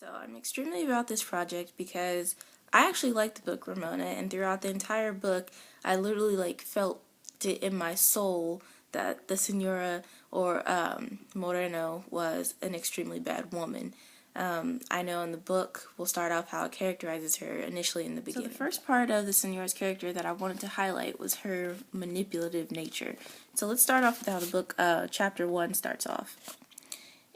So I'm extremely about this project because I actually like the book Ramona, and throughout the entire book, I literally felt it in my soul that the Senora or Moreno was an extremely bad woman. I know in the book we'll start off how it characterizes her initially in the beginning. So the first part of the Senora's character that I wanted to highlight was her manipulative nature. So let's start off with how the book chapter 1 starts off.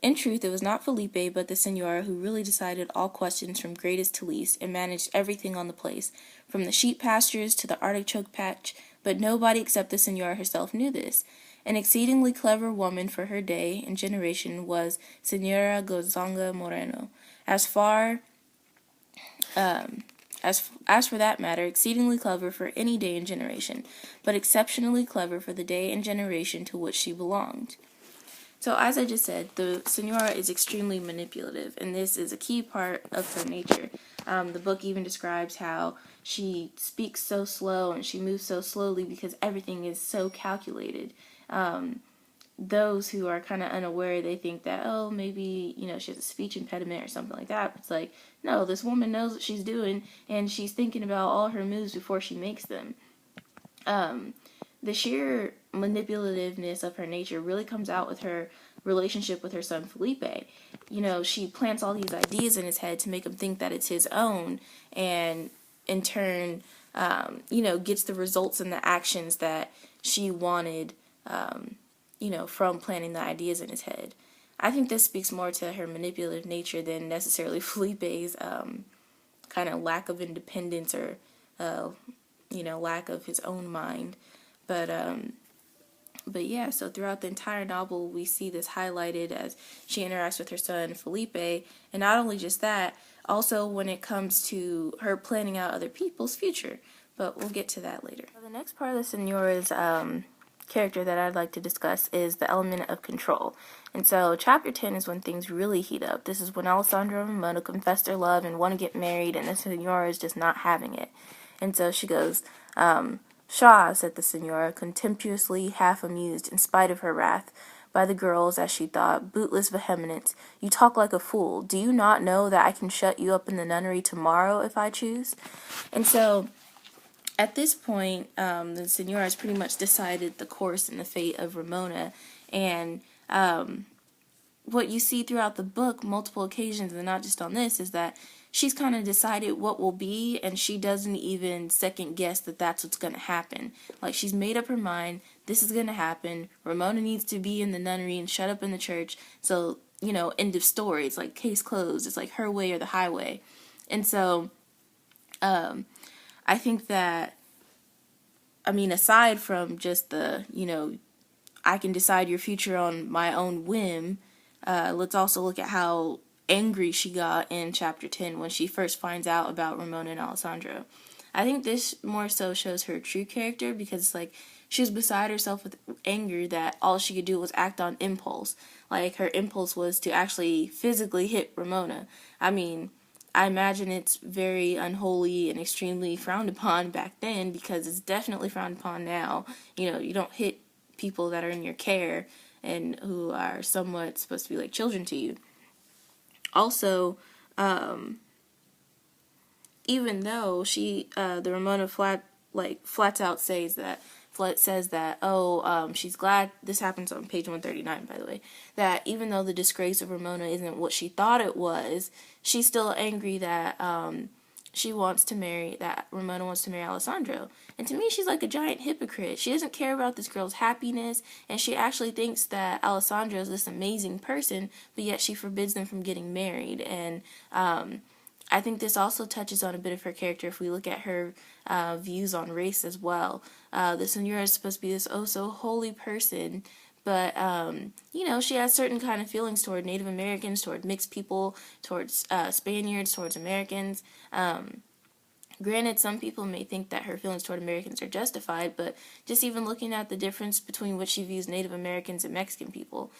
In truth, it was not Felipe, but the Senora who really decided all questions from greatest to least and managed everything on the place, from the sheep pastures to the artichoke patch, but nobody except the Senora herself knew this. An exceedingly clever woman for her day and generation was Senora Gonzaga Moreno. As for that matter, exceedingly clever for any day and generation, but exceptionally clever for the day and generation to which she belonged. So as I just said, the Senora is extremely manipulative, and this is a key part of her nature. The book even describes how she speaks so slow and she moves so slowly because everything is so calculated. Those who are kind of unaware, they think that, oh, maybe, she has a speech impediment or something like that. But it's like, no, this woman knows what she's doing, and she's thinking about all her moves before she makes them. The sheer manipulativeness of her nature really comes out with her relationship with her son Felipe. She plants all these ideas in his head to make him think that it's his own, and in turn, gets the results and the actions that she wanted, from planting the ideas in his head. I think this speaks more to her manipulative nature than necessarily Felipe's kind of lack of independence or, lack of his own mind. But yeah, so throughout the entire novel, we see this highlighted as she interacts with her son, Felipe, and not only just that, also when it comes to her planning out other people's future, but we'll get to that later. So the next part of the Senora's character that I'd like to discuss is the element of control. And so chapter 10 is when things really heat up. This is when Alessandro and Ramona confess their love and want to get married, and the Senora is just not having it. And so she goes, "Pshaw," said the Senora, contemptuously, half amused, in spite of her wrath, by the girls, as she thought, bootless vehemence. "You talk like a fool. Do you not know that I can shut you up in the nunnery tomorrow if I choose?" And so, at this point, the Senora has pretty much decided the course and the fate of Ramona, and what you see throughout the book, multiple occasions, and not just on this, is that she's kind of decided what will be, and she doesn't even second guess that that's what's going to happen. Like, she's made up her mind, this is going to happen, Ramona needs to be in the nunnery and shut up in the church, so, end of story. It's like case closed. It's like her way or the highway. And so, I think that, aside from just the, I can decide your future on my own whim, let's also look at how angry she got in chapter 10 when she first finds out about Ramona and Alessandro. I think this more so shows her true character, because it's like she was beside herself with anger that all she could do was act on impulse. Like, her impulse was to actually physically hit Ramona. I imagine it's very unholy and extremely frowned upon back then, because it's definitely frowned upon now. You don't hit people that are in your care and who are somewhat supposed to be like children to you. Also, even though the Ramona flats out says that, she's glad, this happens on page 139, by the way, that even though the disgrace of Ramona isn't what she thought it was, she's still angry that Ramona wants to marry Alessandro. And to me, she's like a giant hypocrite. She doesn't care about this girl's happiness, and she actually thinks that Alessandro is this amazing person, but yet she forbids them from getting married. And I think this also touches on a bit of her character if we look at her views on race as well. The Senora is supposed to be this so holy person, but, she has certain kind of feelings toward Native Americans, toward mixed people, towards Spaniards, towards Americans. Granted, some people may think that her feelings toward Americans are justified, but just even looking at the difference between what she views Native Americans and Mexican people,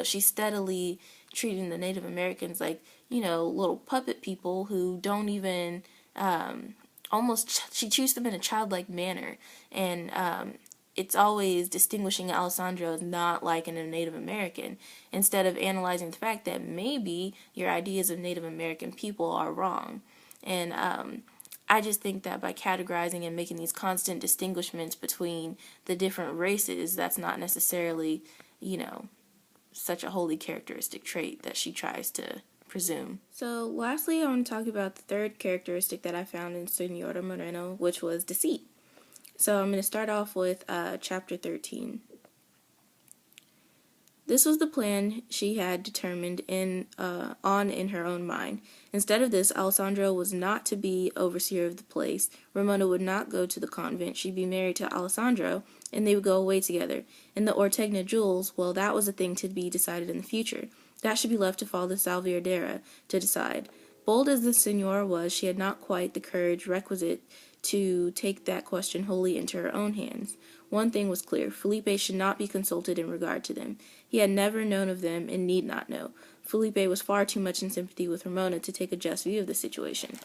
she's steadily treating the Native Americans like, little puppet people who don't even, she treats them in a childlike manner, and it's always distinguishing Alessandro as not like a Native American, instead of analyzing the fact that maybe your ideas of Native American people are wrong. And I just think that by categorizing and making these constant distinguishments between the different races, that's not necessarily, such a holy characteristic trait that she tries to presume. So lastly, I want to talk about the third characteristic that I found in Senora Moreno, which was deceit. So I'm going to start off with chapter 13. This was the plan she had determined in her own mind. Instead of this, Alessandro was not to be overseer of the place. Ramona would not go to the convent. She'd be married to Alessandro, and they would go away together. And the Ortegna jewels, well, that was a thing to be decided in the future. That should be left to Father Salvierderra to decide. Bold as the Senora was, she had not quite the courage requisite to take that question wholly into her own hands. One thing was clear: Felipe should not be consulted in regard to them. He had never known of them and need not know. Felipe was far too much in sympathy with Ramona to take a just view of the situation.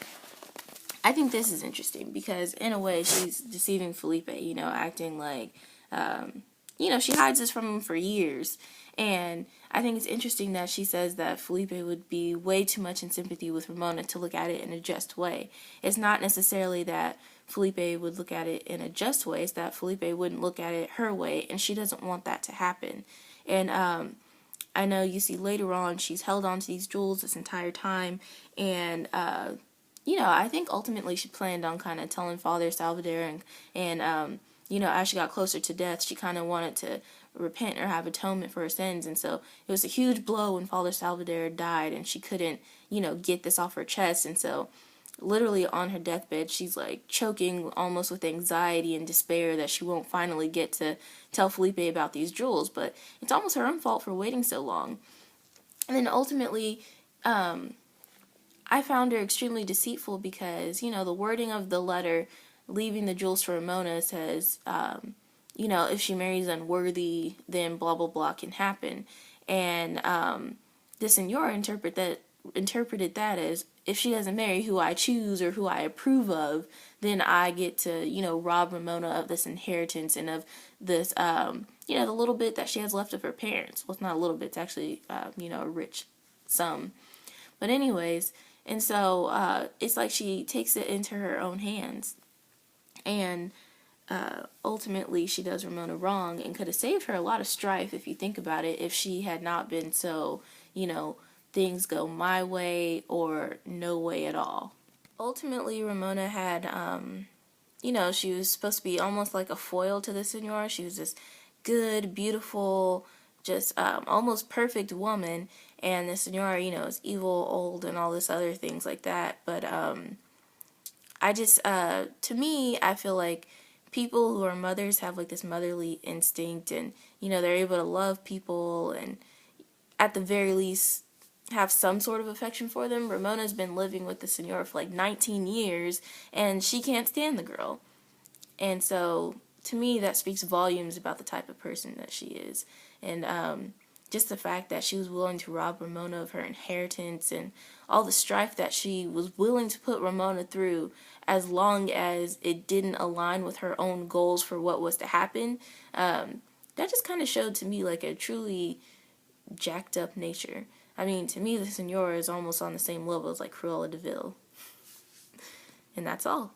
I think this is interesting because, in a way, she's deceiving Felipe, acting like, she hides this from him for years. And I think it's interesting that she says that Felipe would be way too much in sympathy with Ramona to look at it in a just way. It's not necessarily that Felipe would look at it in a just way, it's that Felipe wouldn't look at it her way, and she doesn't want that to happen. And I know you see later on she's held on to these jewels this entire time, and I think ultimately she planned on kind of telling Father Salvador, and as she got closer to death, she kind of wanted to repent or have atonement for her sins. And so it was a huge blow when Father Salvador died, and she couldn't, get this off her chest. And so literally on her deathbed, she's like choking almost with anxiety and despair that she won't finally get to tell Felipe about these jewels. But it's almost her own fault for waiting so long. And then ultimately, I found her extremely deceitful because, the wording of the letter leaving the jewels to Ramona says, if she marries unworthy, then blah, blah, blah can happen. And the Senora interpreted that as, if she doesn't marry who I choose or who I approve of, then I get to, rob Ramona of this inheritance and of this, the little bit that she has left of her parents. Well, it's not a little bit, it's actually, a rich sum. But anyways, and so it's like she takes it into her own hands. And ultimately she does Ramona wrong and could have saved her a lot of strife, if you think about it, if she had not been so, things go my way or no way at all. Ultimately, Ramona had, she was supposed to be almost like a foil to the Senora. She was this good, beautiful, just almost perfect woman, and the Senora, is evil, old, and all this other things like that. But I just, to me, I feel like people who are mothers have like this motherly instinct, and they're able to love people and at the very least have some sort of affection for them. Ramona's been living with the Senora for like 19 years, and she can't stand the girl. And so, to me, that speaks volumes about the type of person that she is. And just the fact that she was willing to rob Ramona of her inheritance and all the strife that she was willing to put Ramona through as long as it didn't align with her own goals for what was to happen, that just kind of showed to me like a truly jacked up nature. I mean, to me, the Senora is almost on the same level as like Cruella de Vil. And that's all.